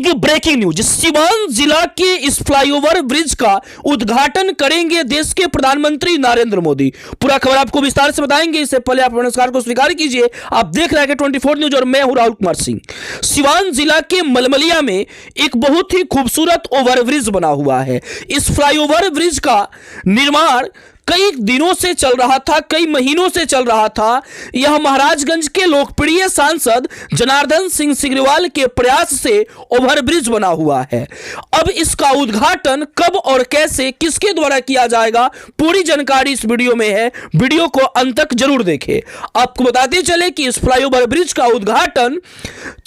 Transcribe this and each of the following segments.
एक breaking news, Siwan जिला के इस फ्लाईओवर ब्रिज का उद्घाटन करेंगे देश के प्रधानमंत्री नरेंद्र मोदी। पूरा खबर आपको विस्तार से बताएंगे। इससे पहले आप नमस्कार को स्वीकार कीजिए। आप देख रहे हैं 24 न्यूज और मैं हूं राहुल कुमार सिंह। सिवान जिला के मलमलिया में एक बहुत ही खूबसूरत ओवरब्रिज बना हुआ है। इस फ्लाईओवर ब्रिज का निर्माण कई दिनों से चल रहा था, कई महीनों से चल रहा था। यह महाराजगंज के लोकप्रिय सांसद जनार्दन सिंह सिग्रीवाल के प्रयास से ओवरब्रिज बना हुआ है। अब इसका उद्घाटन कब और कैसे, किसके द्वारा किया जाएगा, पूरी जानकारी इस वीडियो में है। वीडियो को अंत तक जरूर देखें। आपको बताते चले कि इस फ्लाईओवर ब्रिज का उद्घाटन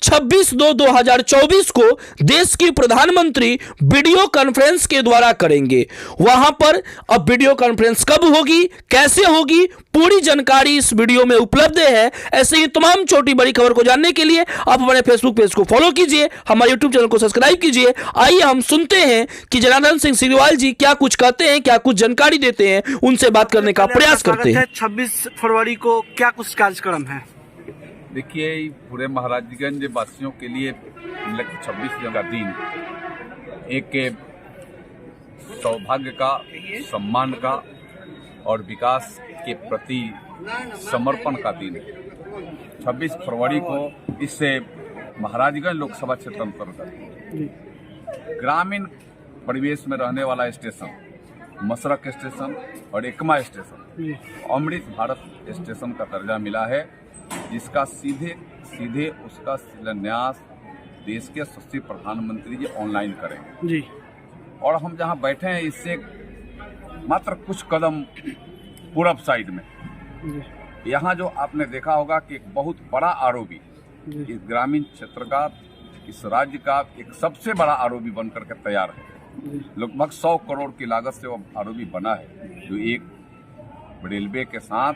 26/2/2024 को देश के प्रधानमंत्री वीडियो कॉन्फ्रेंस के द्वारा करेंगे। वहां पर अब वीडियो कॉन्फ्रेंस कब होगी, कैसे होगी, पूरी जानकारी इस वीडियो में उपलब्ध है। ऐसे ही तमाम छोटी बड़ी खबर को जानने के लिए आप हमारे फेसबुक पेज को फॉलो कीजिए, हमारे यूट्यूब चैनल को सब्सक्राइब कीजिए। आइए हम सुनते हैं कि जनार्दन सिंह सिग्रीवाल जी क्या कुछ कहते हैं, क्या कुछ जानकारी देते हैं, उनसे बात करने का प्रयास करते हैं। 26 फरवरी को क्या कुछ कार्यक्रम है? देखिए, पूरे महाराजगंज वासियों के लिए 26 का दिन एक सौभाग्य का, सम्मान का और विकास के प्रति समर्पण का दिन है। 26 फरवरी को इससे महाराजगंज लोकसभा क्षेत्र अंतर्गत ग्रामीण परिवेश में रहने वाला स्टेशन, मसरक स्टेशन और एकमा स्टेशन अमृत भारत स्टेशन का दर्जा मिला है, जिसका सीधे उसका शिलान्यास देश के यशस्वी प्रधानमंत्री जी ऑनलाइन करेंगे जी। और हम जहां बैठे हैं इससे मात्र कुछ कदम पूरब साइड में यहाँ जो आपने देखा होगा कि एक बहुत बड़ा आरओबी इस ग्रामीण क्षेत्र का, इस राज्य का एक सबसे बड़ा आरओबी बनकर के तैयार है। लगभग 100 करोड़ की लागत से वो आरओबी बना है, जो एक रेलवे के साथ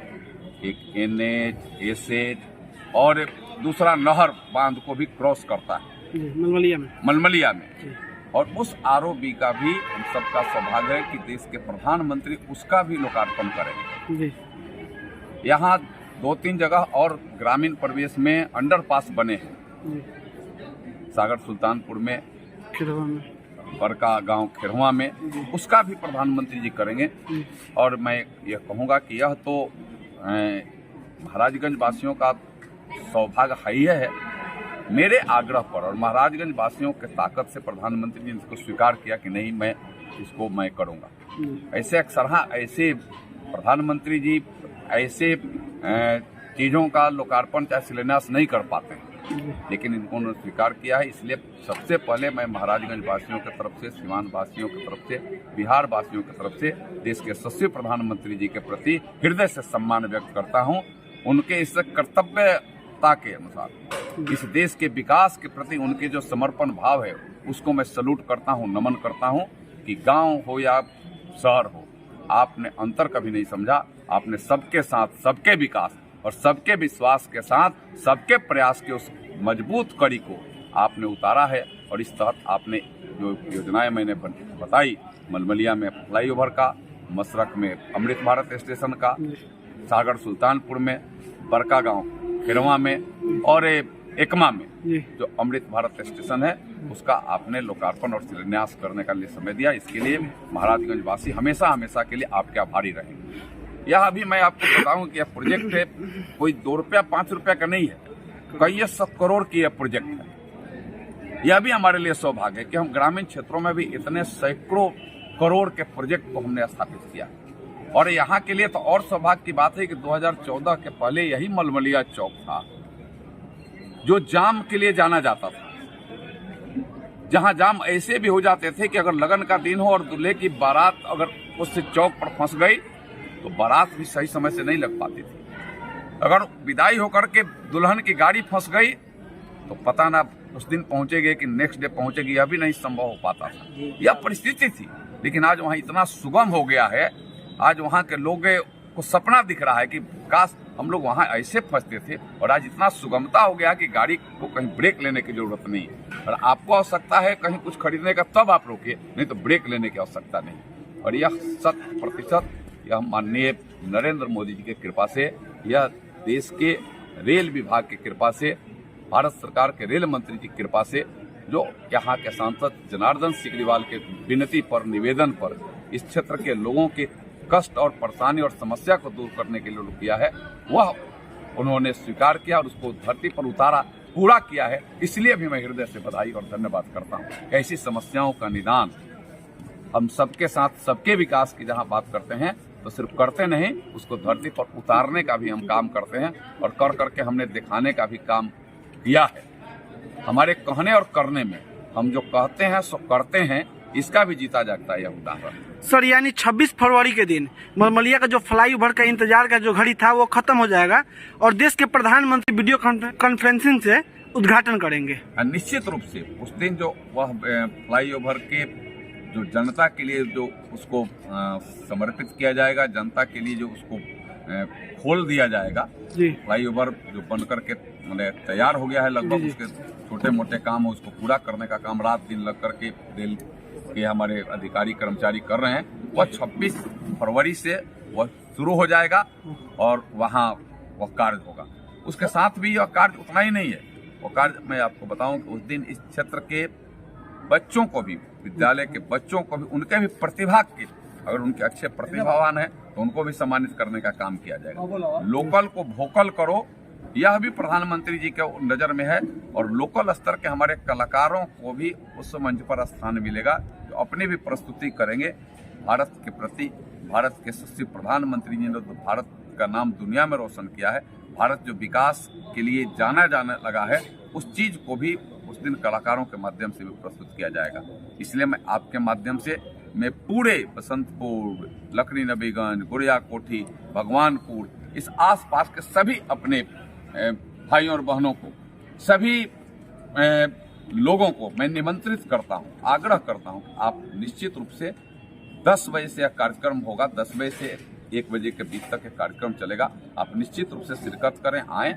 एक एनएच, एसएच और दूसरा नहर बांध को भी क्रॉस करता है मलमलिया में। और उस आरओबी का भी हम सबका सौभाग्य है कि देश के प्रधानमंत्री उसका भी लोकार्पण करेंगे। यहाँ 2-3 जगह और ग्रामीण परिवेश में अंडरपास बने हैं, सागर सुल्तानपुर में, बरका गांव खिरवा में, उसका भी प्रधानमंत्री जी करेंगे। और मैं ये कहूँगा कि यह तो महाराजगंज वासियों का सौभाग्य है ही है। मेरे आग्रह पर और महाराजगंज वासियों के ताकत से प्रधानमंत्री जी ने इसको स्वीकार किया कि नहीं, मैं करूँगा। ऐसे प्रधानमंत्री जी ऐसे चीज़ों का लोकार्पण चाहे शिलान्यास नहीं कर पाते हैं, लेकिन इन्होंने स्वीकार किया है। इसलिए सबसे पहले मैं महाराजगंज वासियों की तरफ से, सीवान वासियों की तरफ से, बिहार वासियों की तरफ से देश के यशस्वी प्रधानमंत्री जी के प्रति हृदय से सम्मान व्यक्त करता हूँ। उनके इस कर्तव्यता के अनुसार इस देश के विकास के प्रति उनके जो समर्पण भाव है उसको मैं सलूट करता हूँ, नमन करता हूँ। कि गांव हो या शहर हो, आपने अंतर कभी नहीं समझा। आपने सबके साथ, सबके विकास और सबके विश्वास के साथ, सबके प्रयास के उस मजबूत कड़ी को आपने उतारा है। और इस तहत आपने जो योजनाएं मैंने बताई, मलमलिया में फ्लाईओवर का, मसरक में अमृत भारत स्टेशन का, सागर सुल्तानपुर में, बरका गांव खिरवा में और एकमा में जो अमृत भारत स्टेशन है, उसका आपने लोकार्पण और शिलान्यास करने का लिए समय दिया। इसके लिए महाराजगंज वासी हमेशा के लिए आपके आभारी रहेंगे। यह अभी मैं आपको बताऊं कि यह प्रोजेक्ट है कोई 2 रुपया 5 रुपया का नहीं है, कई 100 करोड़ की यह प्रोजेक्ट है। यह भी हमारे लिए सौभाग्य है कि हम ग्रामीण क्षेत्रों में भी इतने सैकड़ों करोड़ के प्रोजेक्ट को हमने स्थापित किया। और यहाँ के लिए तो और सौभाग्य की बात है कि 2014 के पहले यही मलमलिया चौक था जो जाम के लिए जाना जाता था, जहां जाम ऐसे भी हो जाते थे कि अगर लगन का दिन हो और दूल्हे की बारात अगर उस चौक पर फंस गई तो बारात भी सही समय से नहीं लग पाती थी। अगर विदाई होकर के दुल्हन की गाड़ी फंस गई तो पता ना उस दिन पहुंचेगी कि नेक्स्ट डे पहुंचेगी, यह भी नहीं संभव हो पाता था। यह परिस्थिति थी। लेकिन आज वहां इतना सुगम हो गया है, आज वहां के लोगों को सपना दिख रहा है कि काश हम लोग वहां ऐसे फंसते थे। और आज इतना सुगमता हो गया कि गाड़ी को कहीं ब्रेक लेने की जरूरत नहीं है। और आपको आवश्यकता है कहीं कुछ खरीदने का तब आप रोकिए, नहीं तो ब्रेक लेने की आवश्यकता नहीं। और यह 100% यह माननीय नरेंद्र मोदी जी की कृपा से, यह देश के रेल विभाग की कृपा से, भारत सरकार के रेल मंत्री की कृपा से जो यहाँ के सांसद जनार्दन सिकरीवाल के विनती पर, निवेदन पर इस क्षेत्र के लोगों के कष्ट और परेशानी और समस्या को दूर करने के लिए किया है, वह उन्होंने स्वीकार किया और उसको धरती पर उतारा, पूरा किया है। इसलिए भी मैं हृदय से बधाई और धन्यवाद करता हूँ। ऐसी समस्याओं का निदान हम सबके साथ, सबके विकास की जहाँ बात करते हैं तो सिर्फ करते नहीं, उसको धरती पर उतारने का भी हम काम करते हैं और कर करके हमने दिखाने का भी काम किया है। हमारे कहने और करने में हम जो कहते हैं सो करते हैं, इसका भी जीता जागता है यह उदाहरण। सर, यानी 26 फरवरी के दिन मलमलिया का जो फ्लाईओवर का इंतजार का जो घड़ी था वो खत्म हो जाएगा और देश के प्रधानमंत्री वीडियो कॉन्फ्रेंसिंग से उद्घाटन करेंगे। निश्चित रूप से उस दिन जो वह फ्लाईओवर के जो जनता के लिए जो उसको समर्पित किया जाएगा, जनता के लिए जो उसको खोल दिया जाएगा, फ्लाईओवर जो बन करके तैयार हो गया है, लगभग उसके छोटे मोटे काम हो उसको पूरा करने का काम रात दिन लग करके रेल के हमारे अधिकारी कर्मचारी कर रहे हैं। वह 26 फरवरी से वह शुरू हो जाएगा और वहाँ वह कार्य होगा। उसके साथ भी यह कार्य उतना ही नहीं है, वो कार्य मैं आपको बताऊं कि उस दिन इस क्षेत्र के बच्चों को भी, विद्यालय के बच्चों को भी, उनके भी प्रतिभा के, अगर उनके अच्छे प्रतिभावान है तो उनको भी सम्मानित करने का काम किया जाएगा। लोकल को वोकल करो, यह भी प्रधानमंत्री जी के नज़र में है और लोकल स्तर के हमारे कलाकारों को भी उस मंच पर स्थान मिलेगा जो अपनी भी प्रस्तुति करेंगे भारत के प्रति। भारत के यशस्वी प्रधानमंत्री जी ने तो भारत का नाम दुनिया में रोशन किया है। भारत जो विकास के लिए जाना जाने लगा है, उस चीज़ को भी उस दिन कलाकारों के माध्यम से भी प्रस्तुत किया जाएगा। इसलिए मैं आपके माध्यम से मैं पूरे बसंतपुर, लकड़ी नबीगंज, गुड़िया कोठी, भगवानपुर, इस आसपास के सभी अपने भाइयों और बहनों को, सभी लोगों को मैं निमंत्रित करता हूं, आग्रह करता हूं, आप निश्चित रूप से 10 बजे से यह कार्यक्रम होगा, 10 बजे से 1 बजे के बीच तक यह कार्यक्रम चलेगा। आप निश्चित रूप से शिरकत करें, आएं।